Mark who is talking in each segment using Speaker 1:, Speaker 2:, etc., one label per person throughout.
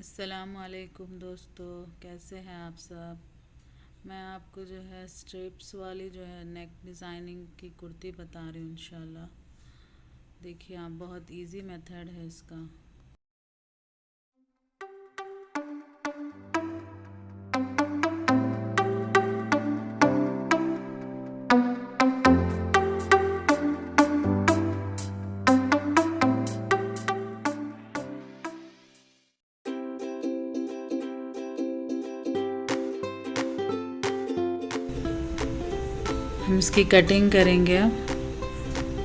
Speaker 1: अस्सलामुअलैकुम दोस्तों, कैसे हैं आप सब। मैं आपको जो है स्ट्रिप्स वाली जो है नेक डिज़ाइनिंग की कुर्ती बता रही हूँ इंशाल्लाह। देखिए आप, बहुत इजी मेथड है इसका। हम इसकी कटिंग करेंगे अब।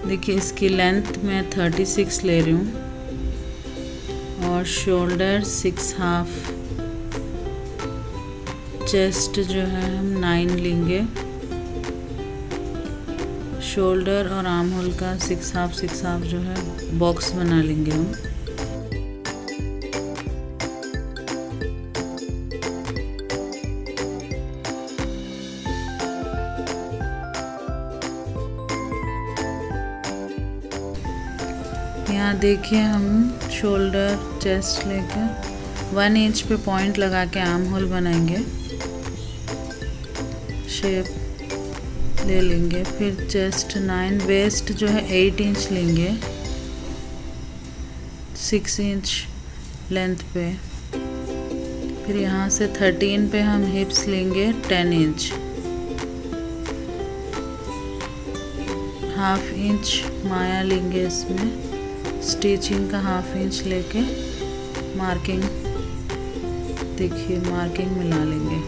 Speaker 1: देखिए इसकी लेंथ मैं 36 ले रही हूँ और शोल्डर 6.5, चेस्ट जो है हम 9 लेंगे। शोल्डर और आर्म होल का 6.5 जो है बॉक्स बना लेंगे हम। यहाँ देखिए हम शोल्डर चेस्ट लेकर 1 इंच पे पॉइंट लगा के आर्म होल बनाएंगे, शेप ले लेंगे। फिर चेस्ट 9, वेस्ट जो है 8 इंच लेंगे 6 इंच लेंथ पे। फिर यहाँ से 13 पे हम हिप्स लेंगे 10 इंच, 1/2 इंच माया लेंगे इसमें। स्टिचिंग का 1/2 इंच लेके मार्किंग, देखिए मार्किंग मिला लेंगे।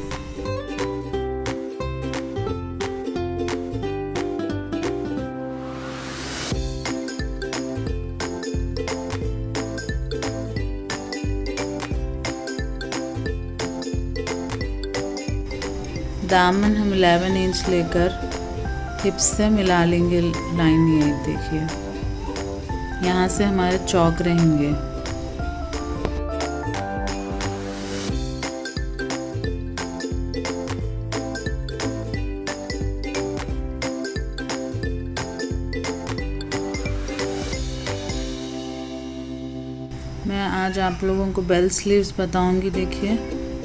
Speaker 1: दामन हम 11 इंच लेकर हिप्स से मिला लेंगे लाइन। ये देखिए यहाँ से हमारे चौक रहेंगे। मैं आज आप लोगों को बेल स्लीव्स बताऊंगी। देखिए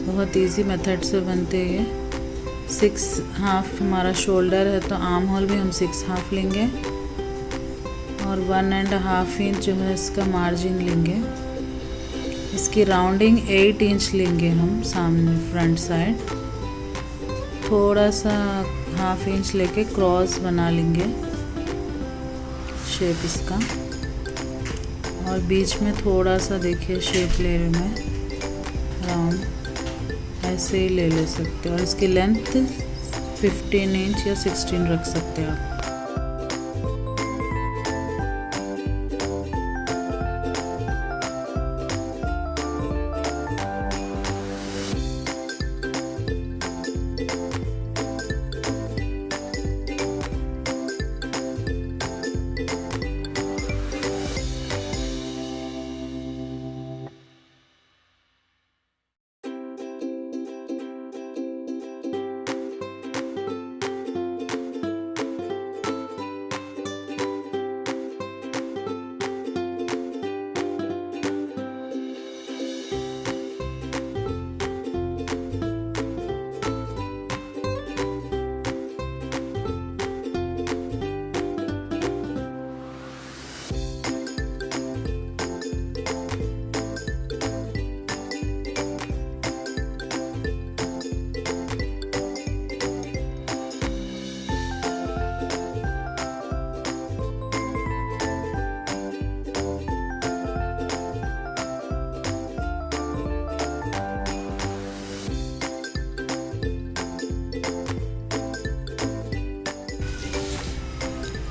Speaker 1: बहुत इजी मेथड से बनते हैं ये। 6.5 हमारा शोल्डर है तो आर्म होल भी हम 6.5 लेंगे और 1.5 इंच जो है इसका मार्जिन लेंगे। इसकी राउंडिंग 8 इंच लेंगे हम सामने फ्रंट साइड। थोड़ा सा 1/2 इंच लेके क्रॉस बना लेंगे शेप इसका, और बीच में थोड़ा सा देखिए शेप ले रही हूँ मैं राउंड, ऐसे ही ले सकते हैं। और इसकी लेंथ 15 इंच या 16 रख सकते हैं आप।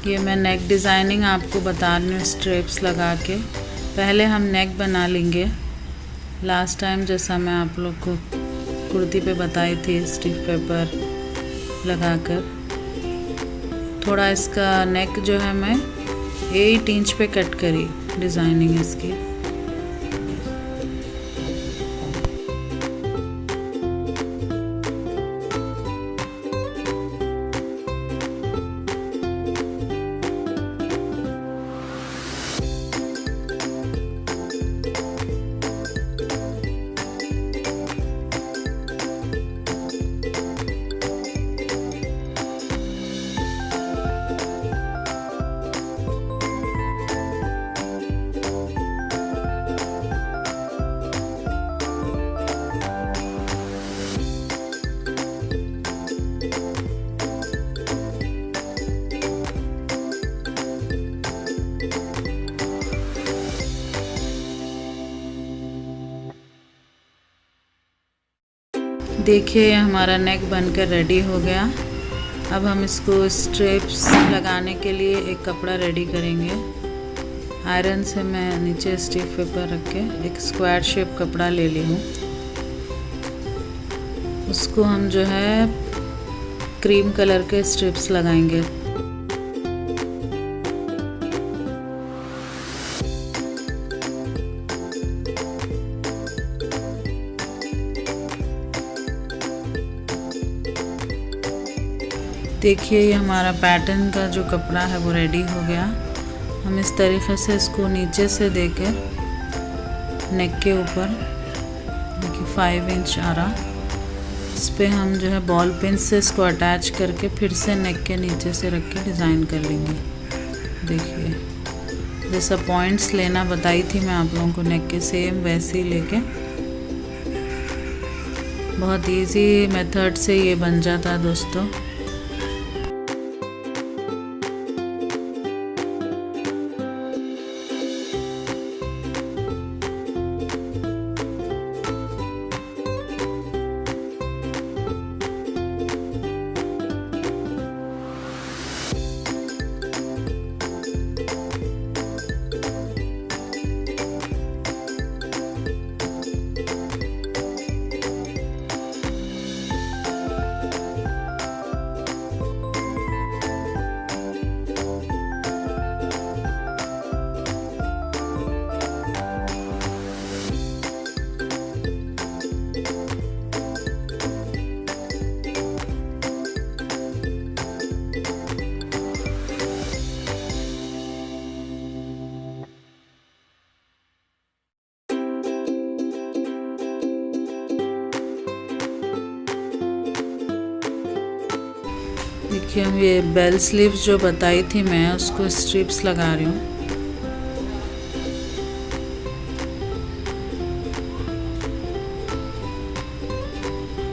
Speaker 1: ये मैं नेक डिज़ाइनिंग आपको बता रही हूँ स्ट्रिप्स लगा के। पहले हम नेक बना लेंगे। लास्ट टाइम जैसा मैं आप लोग को कुर्ती पे बताई थी, स्टिफ पेपर लगाकर। थोड़ा इसका नेक जो है मैं 8 इंच पे कट करी डिज़ाइनिंग इसकी। देखिए हमारा नेक बनकर रेडी हो गया। अब हम इसको स्ट्रिप्स लगाने के लिए एक कपड़ा रेडी करेंगे। आयरन से मैं नीचे स्टिफ पेपर रख के एक स्क्वायर शेप कपड़ा ले ली हूँ। उसको हम जो है क्रीम कलर के स्ट्रिप्स लगाएंगे। देखिए ये हमारा पैटर्न का जो कपड़ा है वो रेडी हो गया। हम इस तरीक़े से इसको नीचे से देकर नेक के ऊपर, देखिए 5 इंच आ रहा, इस पे हम जो है बॉल पिन से इसको अटैच करके फिर से नेक के नीचे से रख के डिज़ाइन कर लेंगे। देखिए जैसा पॉइंट्स लेना बताई थी मैं आप लोगों को नेक के, सेम वैसे ही लेके बहुत इजी मेथड से ये बन जाता है दोस्तों। देखिए हम ये बेल स्लीव्स जो बताई थी मैं, उसको स्ट्रिप्स लगा रही हूँ।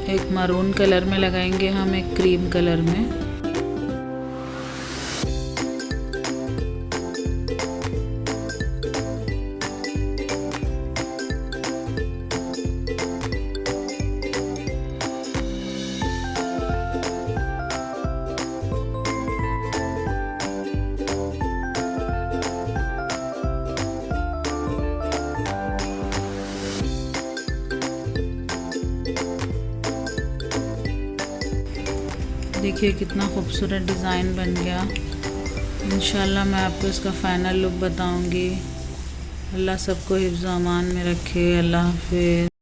Speaker 1: एक मरून कलर में लगाएंगे हम, एक क्रीम कलर में। देखिए कितना खूबसूरत डिज़ाइन बन गया। इंशाल्लाह मैं आपको इसका फ़ाइनल लुक बताऊंगी। अल्लाह सबको हिफ्ज़-ओ-अमान में रखे। अल्लाह हाफ़िज़।